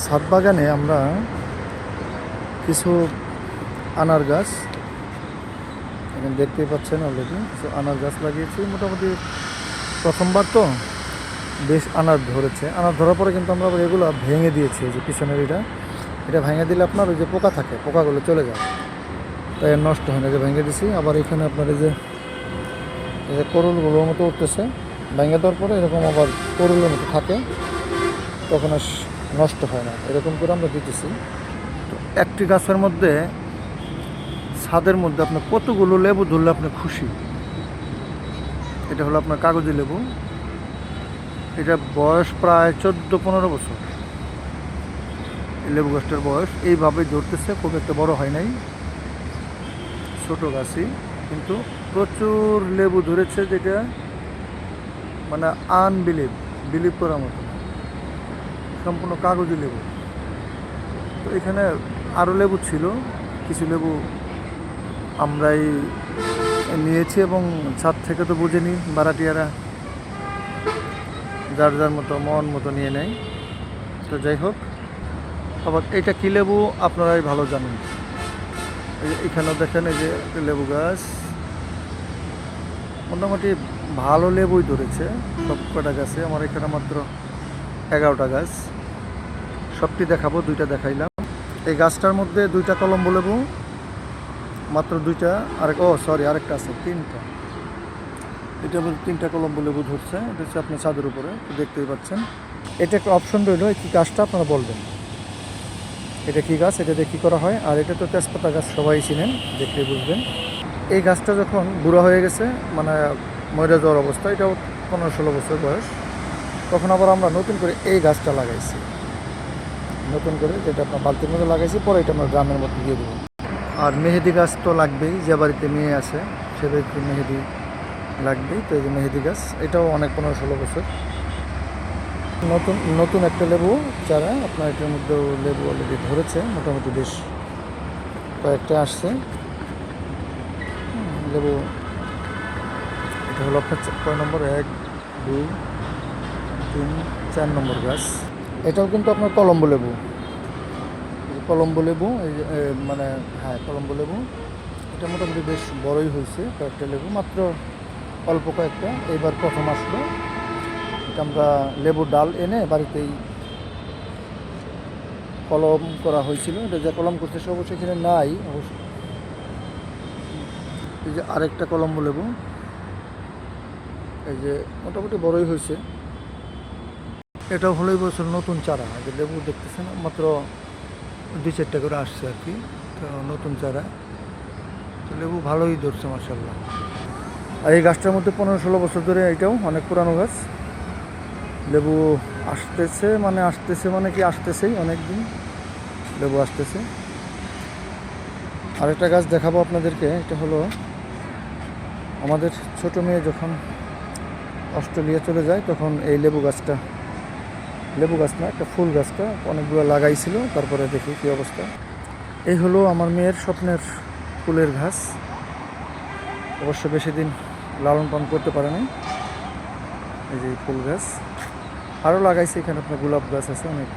ছাদ বাগানে আমরা কিছু আনার গাছ এখানে দেখতেই পাচ্ছেন অলরেডি কিছু আনার গাছ লাগিয়েছি। মোটামুটি প্রথমবার তো বেশ আনার ধরেছে। আনার ধরার পরে কিন্তু আমরা আবার এগুলো ভেঙে দিয়েছি। যে পিছনের এটা ভেঙে দিলে আপনার ওই যে পোকা থাকে, পোকাগুলো চলে যায়, তাই আর নষ্ট হয় না। যে ভেঙে দিছি। আবার এখানে আপনার এই যে করুলগুলোর মতো উঠতেছে, ভেঙে দেওয়ার পরে এরকম আবার করুলের মতো থাকে, তখন আর নষ্ট হয় না। এরকম করে আমরা দিতেছি। তো একটি গাছের মধ্যে, ছাদের মধ্যে আপনার কতগুলো লেবু ধরলে আপনি খুশি। এটা হলো আপনার কাগজি লেবু। এটা বয়স প্রায় 14-15 বছর। এই লেবু গাছটার বয়স এইভাবে ধরতেছে, খুব একটা বড় হয় নাই, ছোট গাছই, কিন্তু প্রচুর লেবু ধরেছে, যেটা মানে বিলিভ করার মতো। সম্পূর্ণ কাগজি লেবু। তো এখানে আরও লেবু ছিল, কিছু লেবু আমরাই নিয়েছি এবং ছাদ থেকে তো বুঝে নিই, ভাড়াটিয়ারা যার যার মতো মন মতো নিয়ে নেয়। তো যাই হোক, আবার এটা কী লেবু আপনারাই ভালো জানেন। এখানেও দেখেন এই যে লেবু গাছ, মোটামুটি ভালো লেবুই ধরেছে সব কটা গাছে। আমার এখানে মাত্র 11টা গাছ, সবটি দেখাবো, 2টা দেখাইলাম। এই গাছটার মধ্যে 2টা কলম্বো লেবু, মাত্র 2টা। আরেকটা আছে 3টা। এটা 3টা কলম্বো লেবু ধরছে। এটা হচ্ছে আপনার ছাদের উপরে, দেখতেই পাচ্ছেন। এটা একটা অপশন রইল, এই কী গাছটা আপনারা বলবেন, এটা কী গাছ, এটা দিয়ে কী করা হয়। আর এটা তো তেজপাতা গাছ, সবাই চিনেন, দেখলেই বুঝবেন। এই গাছটা যখন বুড়ো হয়ে গেছে, মানে মরে যাওয়ার অবস্থা, এটাও 15-16 বছর বয়স, তখন আবার আমরা নতুন করে এই গাছটা লাগাইছি। নতুন করে যেটা আপনার বালতির মধ্যে লাগাইছি, পরে এটা আমরা গ্রামের মধ্যে দিয়ে দেবো। আর মেহেদি গাছ তো লাগবেই, যে বাড়িতে মেয়ে আছে সে বাড়িতে মেহেদি লাগবেই। তো এই যে মেহেদি গাছ, এটাও অনেক 15-16 বছর। নতুন নতুন একটা লেবু চারা আপনার, এটার মধ্যেও লেবু অলরেডি ধরেছে, মোটামুটি বেশ কয়েকটা আসছে লেবু। এটা হলো আপনার কয় নম্বর, 1, 2, 3, 4 নম্বর গাছ। এটাও কিন্তু আপনার কলম্বো লেবু। কলম্বো লেবু, মানে হ্যাঁ কলম্বো লেবু। এটা মোটামুটি বেশ বড়ই হয়েছে, কয়েকটা লেবু, মাত্র অল্প কয়েকটা। এইবার প্রথম আসলো। এটা আমরা লেবুর ডাল এনে বাড়িতেই কলম করা হয়েছিল। এটা যে কলম করতে সে অবশ্যই এখানে নাই অবশ্য। এই যে আরেকটা কলম্বো লেবু, এই যে মোটামুটি বড়ই হয়েছে। এটাও হলোই বছর নতুন চারা। যে লেবু দেখতেছেন, মাত্র 2-4টা করে আসছে আর কি। তো নতুন চারা, তো লেবু ভালোই ধরছে মাশাআল্লাহ। আর এই গাছটার মধ্যে 15-16 বছর ধরে, এটাও অনেক পুরানো গাছ। লেবু আসতেছে মানে কি আসতেছেই, অনেক দিন লেবু আসতেছে। আরেকটা গাছ দেখাবো আপনাদেরকে। এটা হলো আমাদের ছোট মেয়ে যখন অস্ট্রেলিয়া চলে যায়, তখন এই লেবু গাছ না, একটা ফুল গাছটা অনেকগুলো লাগাইছিল, তারপরে দেখি কী অবস্থা। এই হলো আমার মেয়ের স্বপ্নের ফুলের গাছ। অবশ্য বেশি দিন লালন পালন করতে পারেনি। এই যে ফুল গাছ আরও লাগাইছে। এখানে আপনার গোলাপ গাছ আছে, অনেক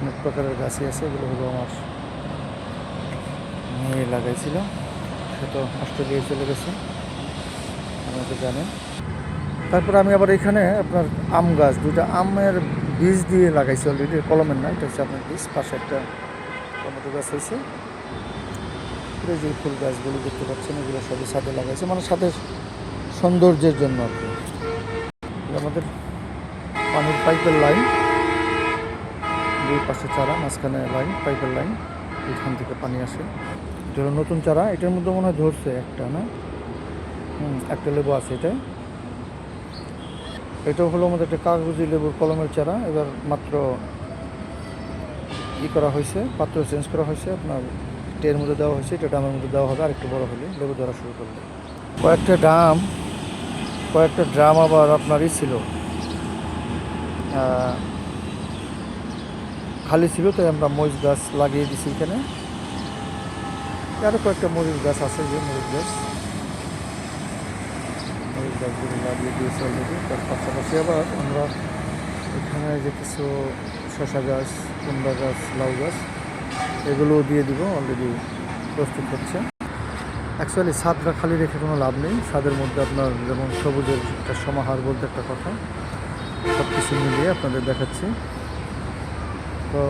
অনেক প্রকারের গাছই আছে। এগুলো হলো আমার মেয়ে লাগাইছিল, সে তো অস্ট্রেলিয়ায় চলে গেছে, আমাকে জানেন। তারপরে আমি আবার এখানে আপনার আম গাছ, 2টা আমের বীজ দিয়ে লাগাইছি অলরেডি, কলমের না, এটা হচ্ছে আপনার বীজ। পাশে একটা টমেটো গাছ হয়েছে। এই যে ফুল গাছগুলো দেখতে পাচ্ছেন, এগুলো সবই ছাদে লাগাইছে, মানে ছাদের সৌন্দর্যের জন্য আর কি। আমাদের পানির পাইপের লাইন, 2 পাশে চারা, মাঝখানে লাইন, পাইপের লাইন, এখান থেকে পানি আসে। এটা হলো নতুন চারা। এটার মধ্যে মনে হয় ধরছে একটা, না একটা লেবু আছে এটাও হলো আমাদের একটা কাগজি লেবুর কলমের চারা। এবার মাত্র করা হয়েছে, পাত্র চেঞ্জ করা হয়েছে, আপনার ট্রের মধ্যে দেওয়া হয়েছে। এটা ড্রামের মধ্যে দেওয়া হবে, আর একটু বড় হলে লেবু ধরা শুরু করবে। কয়েকটা ড্রাম আবার আপনারই ছিল, খালি ছিল, তাই আমরা মরিচ গাছ লাগিয়ে দিছি এখানে। আরও কয়েকটা মরিচ গাছ আছে, যে মরিচ গাছগুলো লাগিয়ে দিয়েছি অলরেডি। তার পাশাপাশি আবার আমরা এখানে যে কিছু শশা গাছ, কুমড়া গাছ, লাউ গাছ এগুলোও দিয়ে দিব, অলরেডি প্রস্তুত হচ্ছে। অ্যাকচুয়ালি ছাদটা খালি রেখে কোনো লাভ নেই। ছাদের মধ্যে আপনার যেমন সবুজের একটা সমাহার বলতে একটা কথা, সব কিছু মিলিয়ে আপনাদের দেখাচ্ছি। তো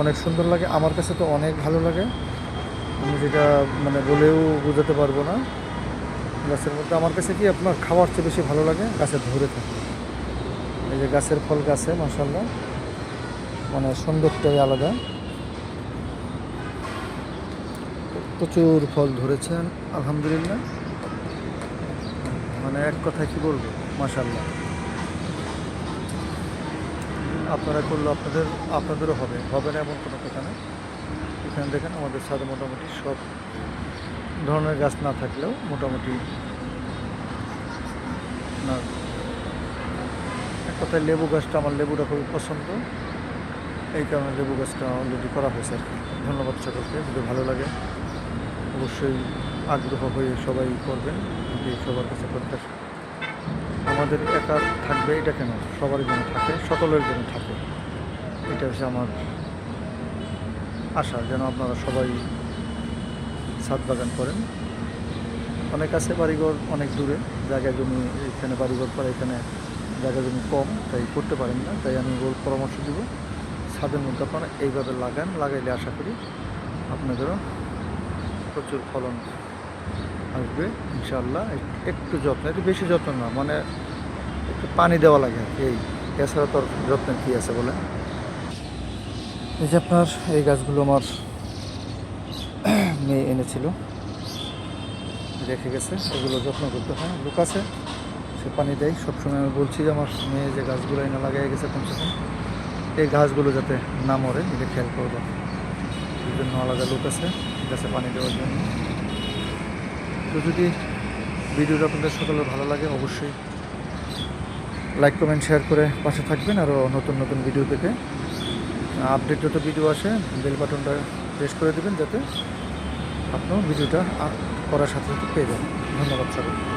অনেক সুন্দর লাগে, আমার কাছে তো অনেক ভালো লাগে। আমি যেটা মানে বলেও বোঝাতে পারবো না। গাছের মধ্যে আমার কাছে কি আপনার খাওয়ার চেয়ে বেশি ভালো লাগে গাছে ধরে থাকে। এই যে গাছের ফল গাছে মাশাআল্লাহ মানে সৌন্দর্যটাই আলাদা। প্রচুর ফল ধরেছেন আলহামদুলিল্লাহ, মানে এক কথায় কি বলবো, মাশাআল্লাহ। আপনারা করলে আপনাদেরও হবে না এমন কোনো কথা নেই। এখানে দেখেন আমাদের ছাদে মোটামুটি সব ধরনের গাছ না থাকলেও মোটামুটি না, এক কথায় লেবু গাছটা, আমার লেবুটা খুবই পছন্দ, এই কারণে লেবু গাছটা অলরেডি করা হয়েছে আর কি। ধন্যবাদ সকলকে, যদি ভালো লাগে অবশ্যই আগ্রহ হয়ে সবাই করবেন, যদি সবার কাছে প্রত্যাশা। আমাদের একা থাকবে এটা কেন, সবার জন্য থাকে, সকলের জন্য থাকে, এটা হচ্ছে আমার আশা, যেন আপনারা সবাই ছাদ বাগান করেন। অনেক আছে বাড়িঘর অনেক দূরে, জায়গা জমি, এখানে বাড়িঘর করে, এখানে জায়গা জমি কম, তাই করতে পারেন না। তাই আমি পরামর্শ দিব ছাদের মধ্যে আপনারা এইভাবে লাগাইলে আশা করি আপনাদেরও প্রচুর ফলন আসবে ইনশাআল্লাহ। একটু যত্ন, একটু বেশি যত্ন না, মানে একটু পানি দেওয়া লাগে আর কি, এই এছাড়া তোর যত্নের কী আছে বলে। এই যে আপনার এই গাছগুলো আমার মেয়ে এনেছিল, রেখে গেছে, এগুলো যত্ন করতে হয়, লোক আছে সে পানি দেয় সবসময়। আমি বলছি যে আমার মেয়ে যে গাছগুলো এনে লাগাই গেছে কমসে কম এই গাছগুলো যাতে না মরে, এটা খেয়াল করবো। এই জন্য আলাদা লোক আছে গাছে পানি দেওয়ার জন্য। তো যদি ভিডিওটা আপনাদের সকলের ভালো লাগে অবশ্যই লাইক কমেন্ট শেয়ার করে পাশে থাকবেন। আরও নতুন নতুন ভিডিও পেতে আপডেট যত ভিডিও আসে বেল বাটনটা প্রেস করে দেবেন, যাতে আপনার ভিডিওটা করার সাথে সাথে পেয়ে যাবেন। ধন্যবাদ সবাই।